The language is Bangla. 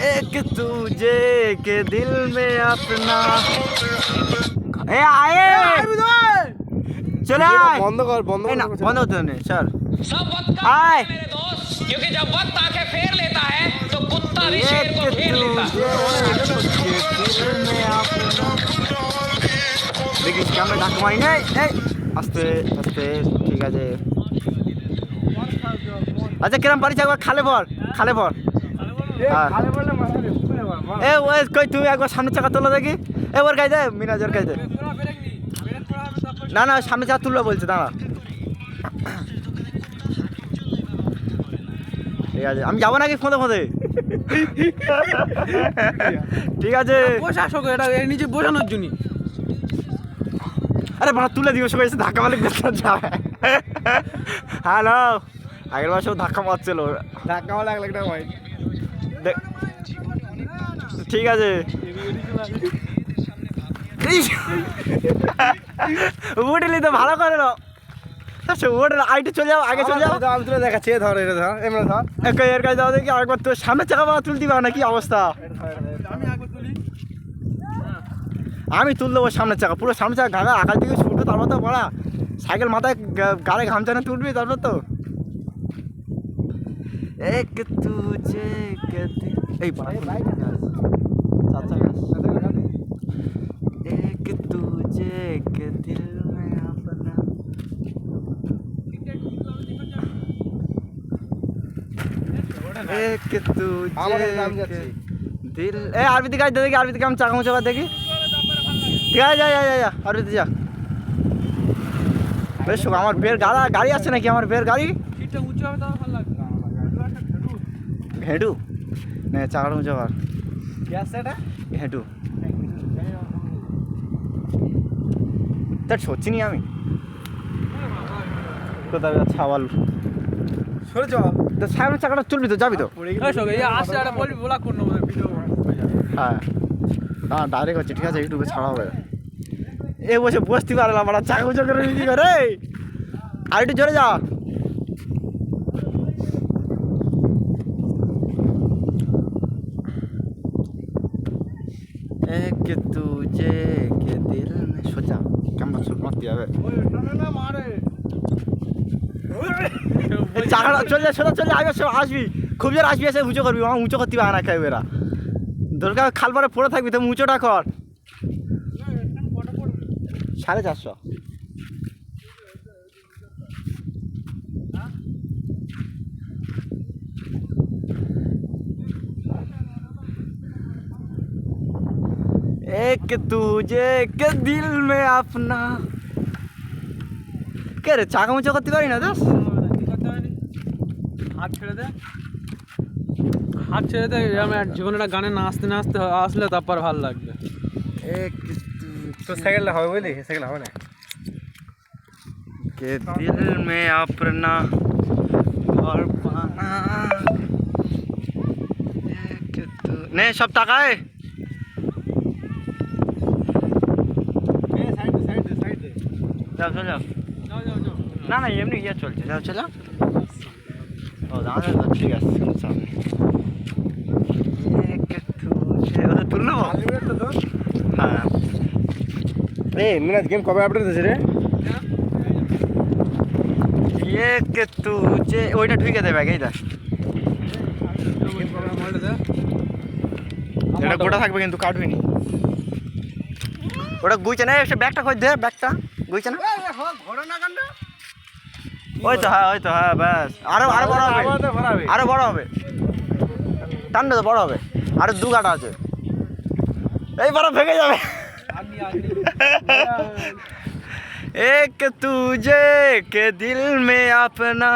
एक तुझे के दिल में अपना ए आए चले आए বন্ধ কর বন্ধ ए ना কর बंद होते नहीं चल सब वक्त का आए है मेरे दोस्त क्योंकि जब वक्त आके फेर लेता है तो कुत्ता भी शेर एक को फेर लेता है तुझे के दिल में अपना देखिस कैमरा ढाक मारी नहीं ए আস্তে আস্তে ঠিক আছে আচ্ছা কিরম পারিস একবার খালে পর খালে বললে মারা রে শুনে বাবা এ ওই কই তুমি একবার সামনে চাকা তোলো দেখি এ ওর গাই দে মিনাজের গাই দে না না সামনে চাকা তুললো বলছে দাঁড়া ঠিক আছে আমি যাবো নাকি ফোঁদে ঠিক আছে প্রশাসক এটা নিজে বোঝানোর জন্য আরে বাড়া তুলে দিও সবাই এসে ধাক্কা মারলে বেতন যাবে হ্যালো আগের বার সব ধাক্কা মারছিল ধাক্কা মারলে 1 লাখ টাকা ভাই ঠিক আছে উঠলি তো ভালো করে না আচ্ছা ওটা আইটে চলে যাও আগে চলে যাও আমি তুলে দেখাচ্ছি ধর এটা ধর এমন ধর এর কাছে যাও দেখি আরেকবার তোর সামনে চাকা বাবা তুলতে পারো না কি অবস্থা আমি তুল দেবো সামনের চাকা পুরো সামনের চাকা ঘাড়ে আকাশ দিকে ছুটবে তারপর তো পড়া সাইকেল মাথায় গাড়ি ঘামছে না তুলবি তারপর তো এক তুঝে এই एक तुझे के दिल में अपना एक আমাদের নাম तुझे যাচ্ছে दिल ए आरबी दिखाई दे देखी आरबी दिखा हम चाका मुचा देखी ঠিক আছে যা আরবি যা বেশ আমার বের গাড়ি আছে নাকি আমার বের গাড়ি সিটটা উঁচু হবে তাহলে ভালো লাগবে হেঁটু না চাকাটা মুচা কর কি আছে এটা হেঁটু তার সচ্ছি নি আমি কোথায় ছাওয়াল সরে যাও তো সামনের চাকাটা তুলবি তো যাবি তো আসলে একটা বলবি বলা কোন ভিডিও হ্যাঁ না ডাইরেক্ট হচ্ছে ঠিক আছে ইউটিউবে ছাড়া হবে এ বসে বসতে পারে না আমার চাকা উঁচু করে কি করে আর একটু জোরে যা एक तुझे के दिल में सोचा कैमरा शूट मारते হবে চাকাটা চলে যা সোজা চলে আসবি খুব জোর আসবি এসে উঁচু করবি আমার উঁচু করতে পারে না খাই বেরা দরকার খাল পারে পড়ে থাকবি তুমি উঁচুটা কর 450 एक तुझे के दिल में अपना কে রে চাকা মুচা করতে পারি না দাস হাত ছেড়ে দে আমি জীবনটা গানে নাচতে আসলে তারপর ভালো লাগবে एक তো সাইকেল হবে বুঝলি সাইকেল হবে না के दिल में अपना और पाना एक तू ने सब টাকায় যাও চল যাও না না এমনি ইয়ে চলছে যাও চল ও দাঁড়া ঠিক আছে সামনে এক তুঝে ওটা তুললো হ্যাঁ এ মিনাজ গেম কবে আপডেট হয়েছে রে এক তুঝে ওইটা ঢুকে দেবে আগে এইটা এটা গোটা থাকবে কিন্তু কাটবি নি ওটা গুইছে না একটা ব্যাগটা কই দে ব্যাগটা গুইছে না ওই তো হ্যাঁ ব্যাস আরো বড় হবে আরো বড় হবে টান্ডা তো বড় হবে আরো 2 গাটা আছে এই বড় ভেঙে যাবে एक तुझे के दिल में अपना